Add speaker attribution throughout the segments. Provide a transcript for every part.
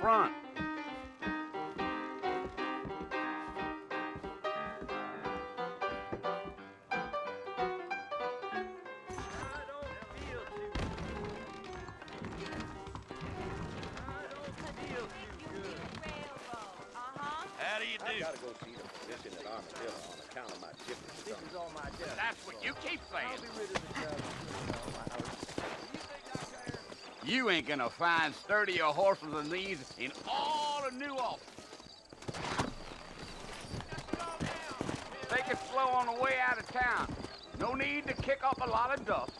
Speaker 1: front.
Speaker 2: How do you do?
Speaker 3: I gotta go see the physician at Armadillo on account of my different stomach. This is all my death.
Speaker 2: That's what you keep saying.
Speaker 3: I'll be rid of the travel.
Speaker 1: You ain't gonna find sturdier horses than these in all of New Ulm. Take it slow on the way out of town. No need to kick up a lot of dust.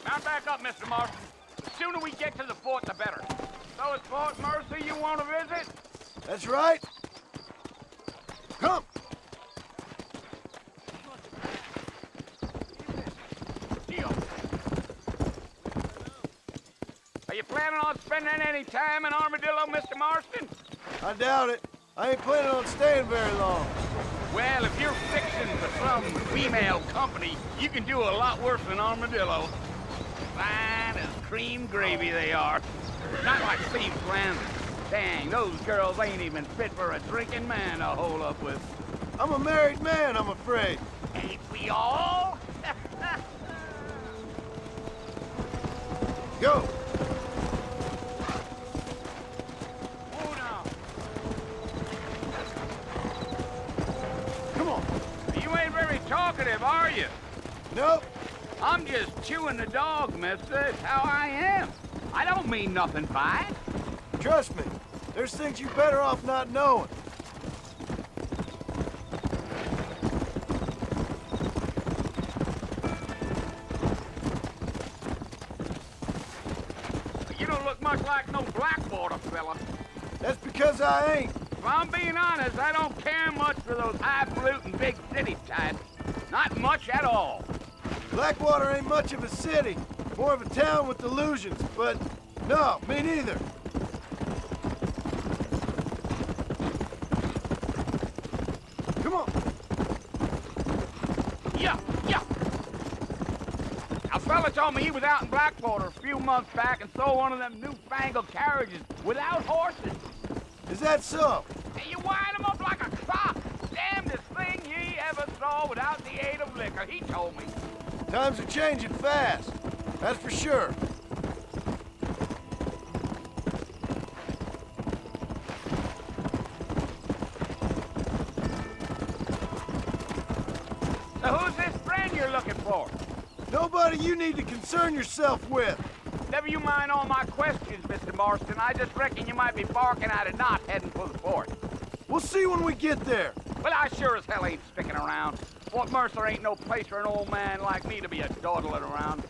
Speaker 1: Mount back up, Mr. Marston. The sooner we get to the fort, the better. So it's Fort Mercy you want to visit?
Speaker 4: That's right. Come.
Speaker 1: Are you planning on spending any time in Armadillo, Mr. Marston?
Speaker 4: I doubt it. I ain't planning on staying very long.
Speaker 1: Well, if you're fixing for some female company, you can do a lot worse than Armadillo. Fine as cream gravy they are. Not like Steve Flanders. Dang, those girls ain't even fit for a drinking man to hole up with.
Speaker 4: I'm a married man, I'm afraid.
Speaker 1: Ain't we all?
Speaker 4: Go.
Speaker 1: Oh, no.
Speaker 4: Come on.
Speaker 1: You ain't very talkative, are you?
Speaker 4: Nope.
Speaker 1: I'm just chewing the dog, mister. It's how I am. I don't mean nothing by it.
Speaker 4: Trust me. There's things you better off not knowing.
Speaker 1: You don't look much like no Blackwater fella.
Speaker 4: That's because I ain't.
Speaker 1: If I'm being honest, I don't care much for those highfalutin big city types. Not much at all.
Speaker 4: Blackwater ain't much of a city. More of a town with illusions, but no, me neither. Come on.
Speaker 1: Yeah. A fella told me he was out in Blackwater a few months back and saw one of them newfangled carriages without horses.
Speaker 4: Is that so?
Speaker 1: And you wind 'em up like a clock. Damnedest thing ye ever saw without the aid of liquor, he told me.
Speaker 4: Times are changing fast. That's for sure.
Speaker 1: So who's this friend you're looking for?
Speaker 4: Nobody you need to concern yourself with.
Speaker 1: Never you mind all my questions, Mr. Marston. I just reckon you might be barking at a knot heading for the fort.
Speaker 4: We'll see when we get there.
Speaker 1: Well, I sure as hell ain't sticking around. Fort Mercer ain't no place for an old man like me to be a dawdling around.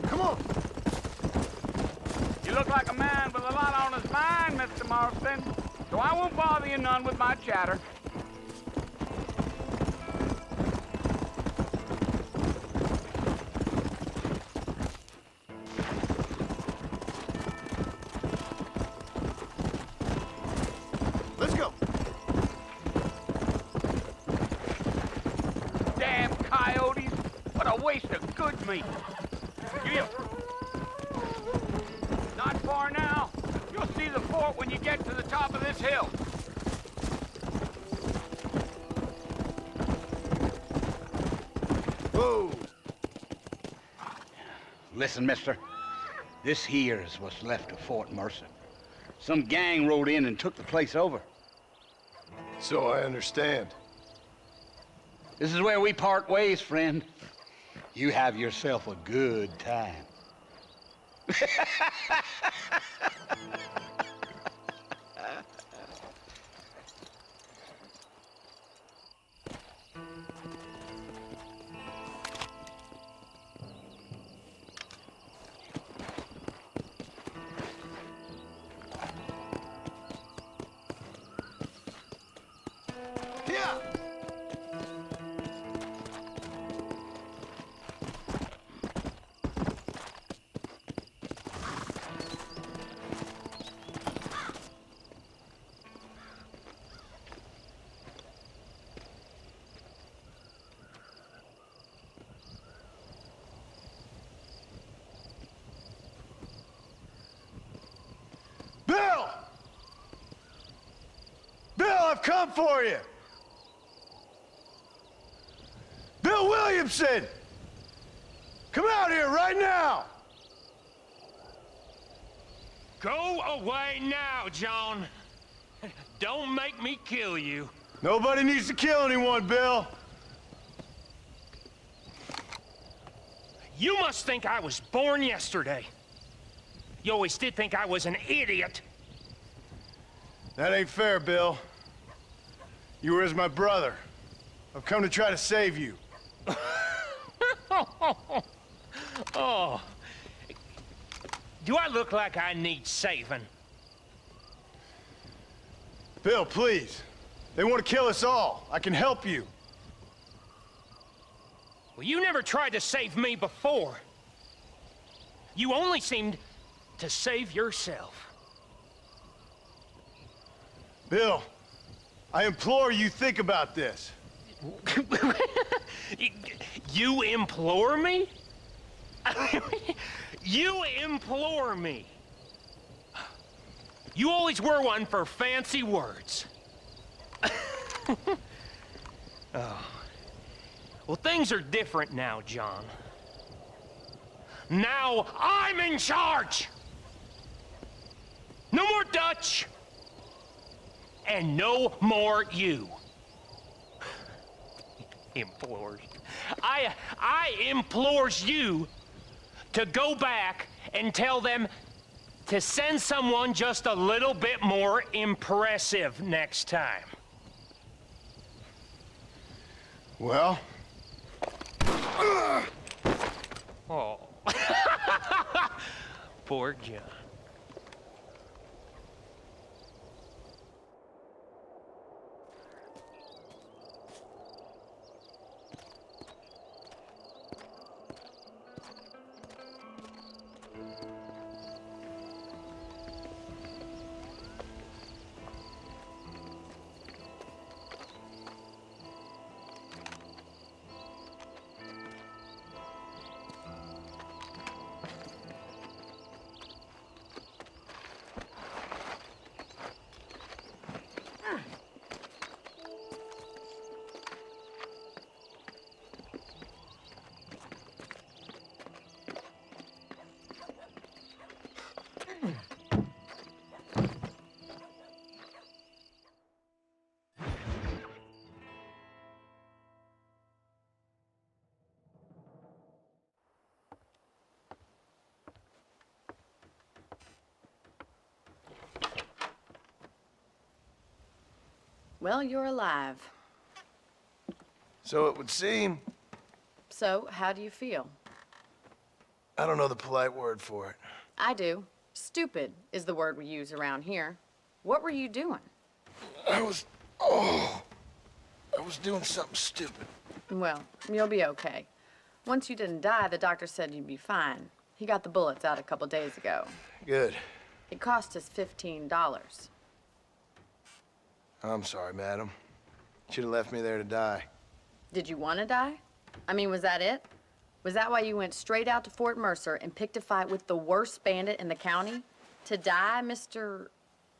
Speaker 4: Come on.
Speaker 1: You look like a man with a lot on his mind, Mr. Marston. So I won't bother you none with my chatter.
Speaker 4: Let's go.
Speaker 1: Damn coyotes! What a waste of good meat! You. Not far now. You'll see the fort when you get to the top of this hill.
Speaker 4: Whoa.
Speaker 1: Listen, mister. This here is what's left of Fort Mercer. Some gang rode in and took the place over.
Speaker 4: So I understand.
Speaker 1: This is where we part ways, friend. You have yourself a good time.
Speaker 4: Yeah. come for you! Bill Williamson! Come out here right now!
Speaker 5: Go away now, John. Don't make me kill you.
Speaker 4: Nobody needs to kill anyone, Bill.
Speaker 5: You must think I was born yesterday. You always did think I was an idiot.
Speaker 4: That ain't fair, Bill. You were as my brother. I've come to try to save you.
Speaker 5: Oh. Do I look like I need saving?
Speaker 4: Bill, please. They want to kill us all. I can help you.
Speaker 5: Well, you never tried to save me before. You only seemed to save yourself.
Speaker 4: Bill, I implore you think about this.
Speaker 5: You implore me? You implore me. You always were one for fancy words. Oh. Well, things are different now, John. Now I'm in charge! No more Dutch! And no more you. Implores. I implores you to go back and tell them to send someone just a little bit more impressive next time.
Speaker 4: Well?
Speaker 5: Oh. Poor John.
Speaker 6: Well, you're alive.
Speaker 4: So it would seem.
Speaker 6: So, how do you feel?
Speaker 4: I don't know the polite word for it.
Speaker 6: I do. Stupid is the word we use around here. What were you doing?
Speaker 4: I was doing something stupid.
Speaker 6: Well, you'll be okay. Once you didn't die, the doctor said you'd be fine. He got the bullets out a couple days ago.
Speaker 4: Good.
Speaker 6: It cost us $15.
Speaker 4: I'm sorry, madam. Should have left me there to die.
Speaker 6: Did you want to die? I mean, was that it? Was that why you went straight out to Fort Mercer and picked a fight with the worst bandit in the county? To die, Mr.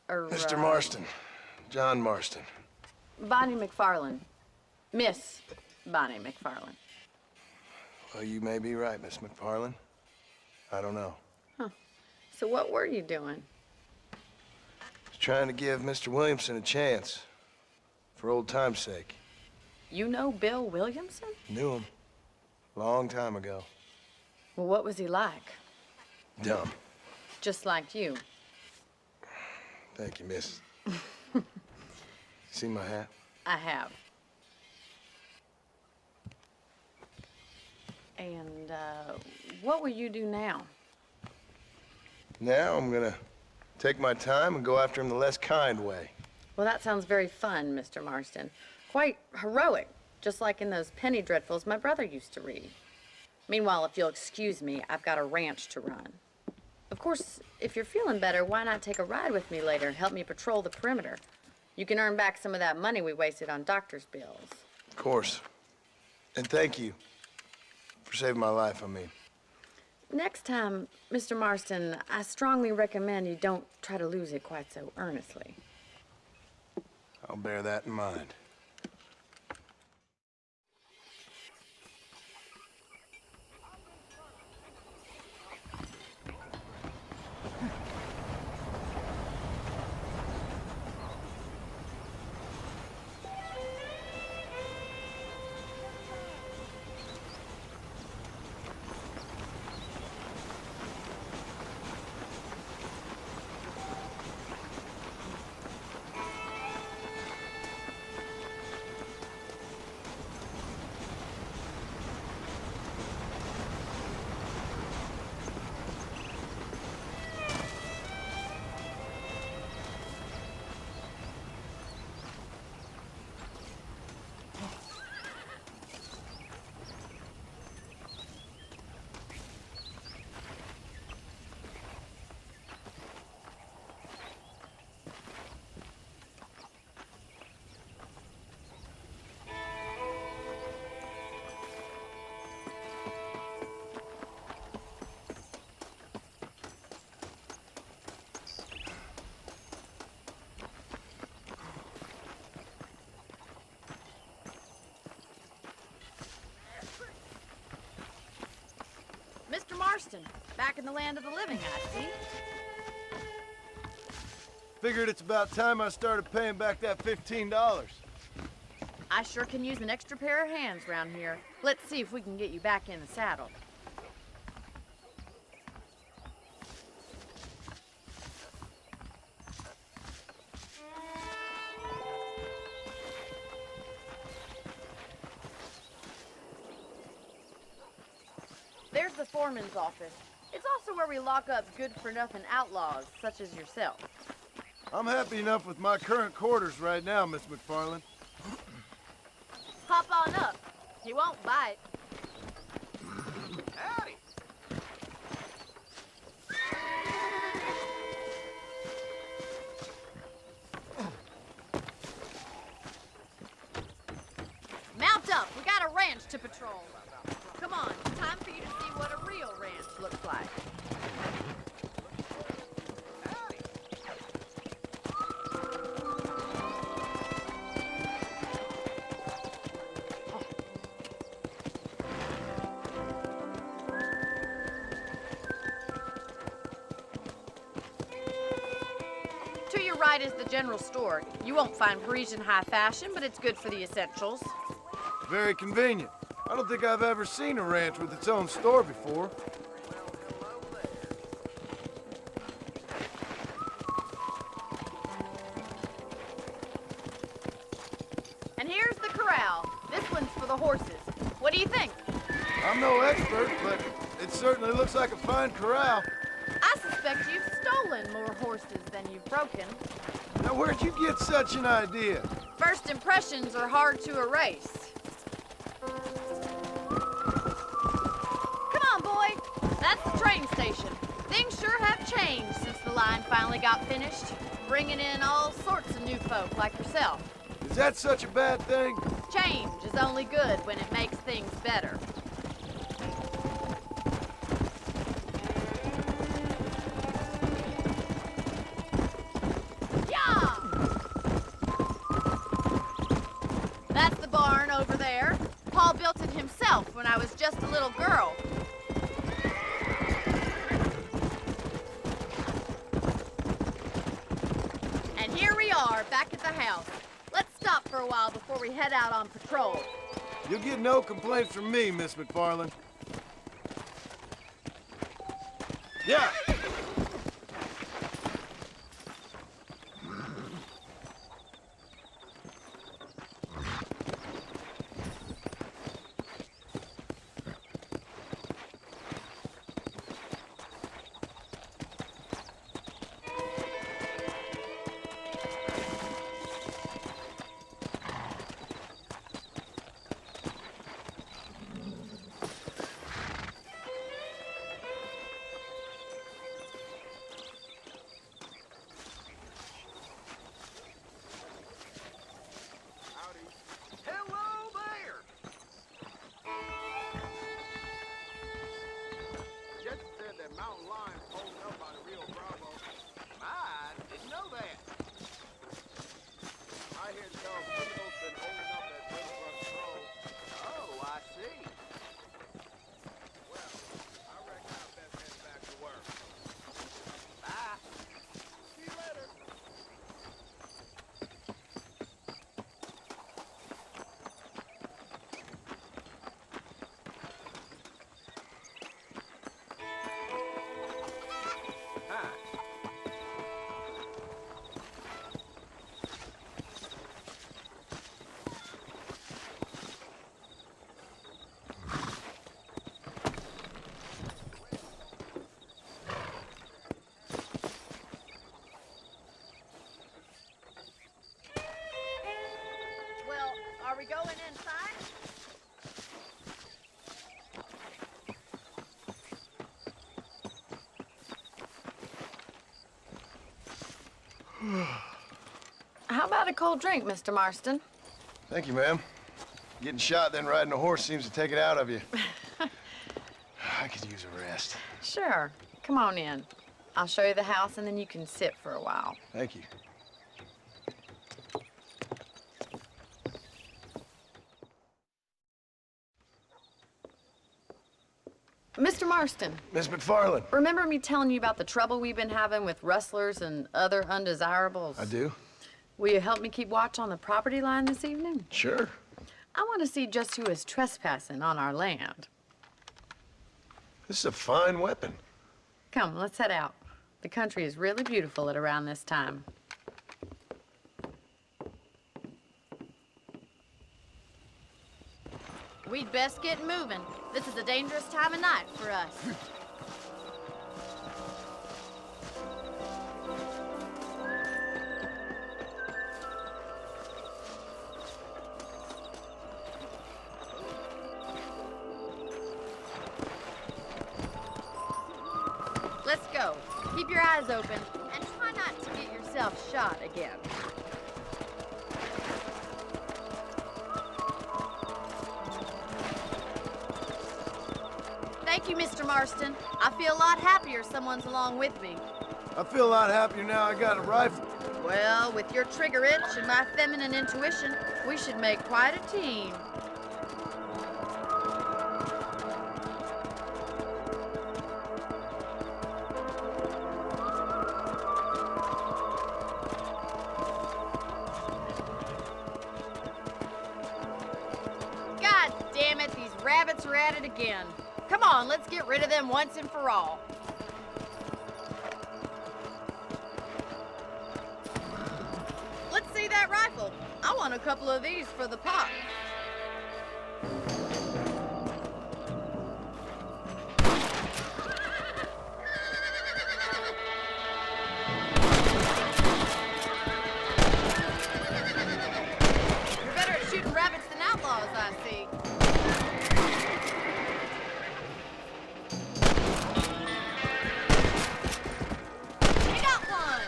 Speaker 4: Mr. Marston. John Marston.
Speaker 6: Bonnie McFarland. Miss Bonnie McFarland.
Speaker 4: Well, you may be right, Miss McFarland. I don't know.
Speaker 6: So what were you doing?
Speaker 4: Just trying to give Mr. Williamson a chance. For old time's sake.
Speaker 6: You know Bill Williamson?
Speaker 4: Knew him. Long time ago.
Speaker 6: Well, what was he like?
Speaker 4: Dumb.
Speaker 6: Just like you.
Speaker 4: Thank you, miss. See my hat?
Speaker 6: I have. And, what will you do now?
Speaker 4: Now I'm gonna take my time and go after him the less kind way.
Speaker 6: Well, that sounds very fun, Mr. Marston. Quite heroic, just like in those penny dreadfuls my brother used to read. Meanwhile, if you'll excuse me, I've got a ranch to run. Of course, if you're feeling better, why not take a ride with me later? Help me patrol the perimeter. You can earn back some of that money we wasted on doctor's bills.
Speaker 4: Of course. And thank you for saving my life, I mean.
Speaker 6: Next time, Mr. Marston, I strongly recommend you don't try to lose it quite so earnestly.
Speaker 4: I'll bear that in mind.
Speaker 6: Mr. Marston, back in the land of the living, I see.
Speaker 4: Figured it's about time I started paying back that $15.
Speaker 6: I sure can use an extra pair of hands round here. Let's see if we can get you back in the saddle. There's the foreman's office. It's also where we lock up good-for-nothing outlaws, such as yourself.
Speaker 4: I'm happy enough with my current quarters right now, Miss McFarland.
Speaker 6: Hop on up. He won't bite.
Speaker 1: Howdy.
Speaker 6: Mount up. We got a ranch to patrol. Come on, time for you to see what a real ranch looks like. To your right is the general store. You won't find Parisian high fashion, but it's good for the essentials.
Speaker 4: Very convenient. I don't think I've ever seen a ranch with its own store before.
Speaker 6: And here's the corral. This one's for the horses. What do you think?
Speaker 4: I'm no expert, but it certainly looks like a fine corral.
Speaker 6: I suspect you've stolen more horses than you've broken.
Speaker 4: Now, where'd you get such an idea?
Speaker 6: First impressions are hard to erase. Come on, boy. That's the train station. Things sure have changed since the line finally got finished, bringing in all sorts of new folk like yourself.
Speaker 4: Is that such a bad thing?
Speaker 6: Change is only good when it makes things better. Yeah! That's the barn over there. Paul built it himself when I was just a little girl. And here we are, back at the house. Let's stop for a while before we head out on patrol.
Speaker 4: You'll get no complaints from me, Miss McFarland. Yeah!
Speaker 6: we going inside? How about a cold drink, Mr. Marston?
Speaker 4: Thank you, ma'am. Getting shot, then riding a horse seems to take it out of you. I could use a rest.
Speaker 6: Sure. Come on in. I'll show you the house, and then you can sit for a while.
Speaker 4: Thank you.
Speaker 6: Mr. Marston,
Speaker 4: Miss McFarland.
Speaker 6: remember me telling you about the trouble we've been having with rustlers and other undesirables?
Speaker 4: I do?
Speaker 6: Will you help me keep watch on the property line this evening?
Speaker 4: Sure.
Speaker 6: I want to see just who is trespassing on our land.
Speaker 4: This is a fine weapon.
Speaker 6: Come, let's head out. The country is really beautiful at around this time. We'd best get moving. This is a dangerous time of night for us. Let's go. Keep your eyes open and try not to get yourself shot again. Thank you, Mr. Marston. I feel a lot happier someone's along with me.
Speaker 4: I feel a lot happier now I got a rifle.
Speaker 6: Well, with your trigger itch and my feminine intuition, we should make quite a team. God damn it, these rabbits are at it again. Come on, let's get rid of them once and for all. Let's see that rifle. I want a couple of these for the pot. You're better at shooting rabbits than outlaws, I see. We got one!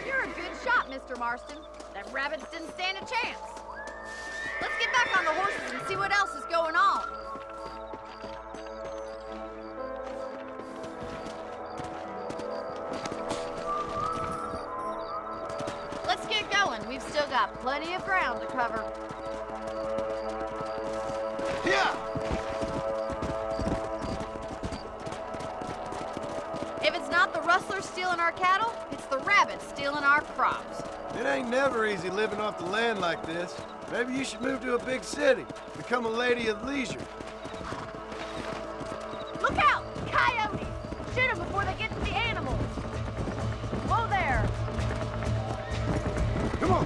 Speaker 6: You're a good shot, Mr. Marston. Them rabbits didn't stand a chance. Let's get back on the horses and see what else is going on. Let's get going. We've still got plenty of ground to cover.
Speaker 4: Yeah!
Speaker 6: If it's not the rustlers stealing our cattle, it's the rabbits stealing our crops.
Speaker 4: It ain't never easy living off the land like this. Maybe you should move to a big city. Become a lady of leisure.
Speaker 6: Look out! Coyotes! Shoot them before they get to the animals. Whoa there!
Speaker 4: Come on!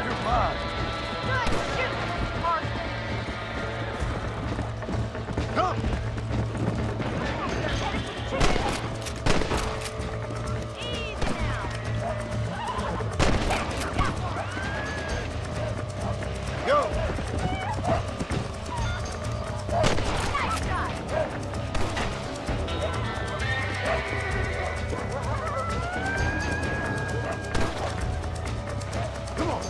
Speaker 4: You're mine.
Speaker 6: Good shoot, Marston.
Speaker 4: Come!
Speaker 6: They're headed for the chicken. Easy now. Got one.
Speaker 4: Go!
Speaker 6: Nice shot.
Speaker 4: Come on!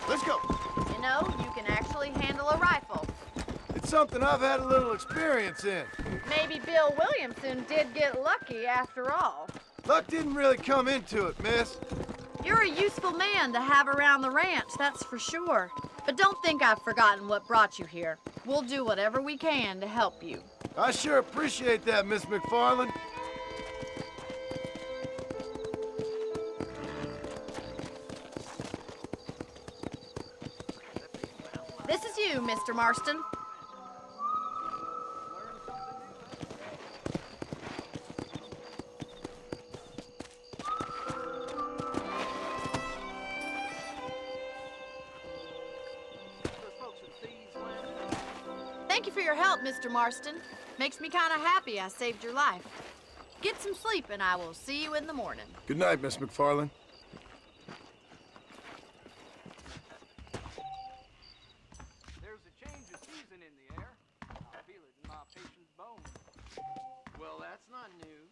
Speaker 4: Let's go!
Speaker 6: You know, you can actually handle a rifle.
Speaker 4: It's something I've had a little experience in.
Speaker 6: Maybe Bill Williamson did get lucky after all.
Speaker 4: Luck didn't really come into it, miss.
Speaker 6: You're a useful man to have around the ranch, that's for sure. But don't think I've forgotten what brought you here. We'll do whatever we can to help you.
Speaker 4: I sure appreciate that, Miss McFarland.
Speaker 6: This is you, Mr. Marston. Thank you for your help, Mr. Marston. Makes me kind of happy I saved your life. Get some sleep and I will see you in the morning.
Speaker 4: Good night, Miss McFarland.
Speaker 7: There's a change of season in the air. I feel it in my patient's bones.
Speaker 3: Well, that's not news.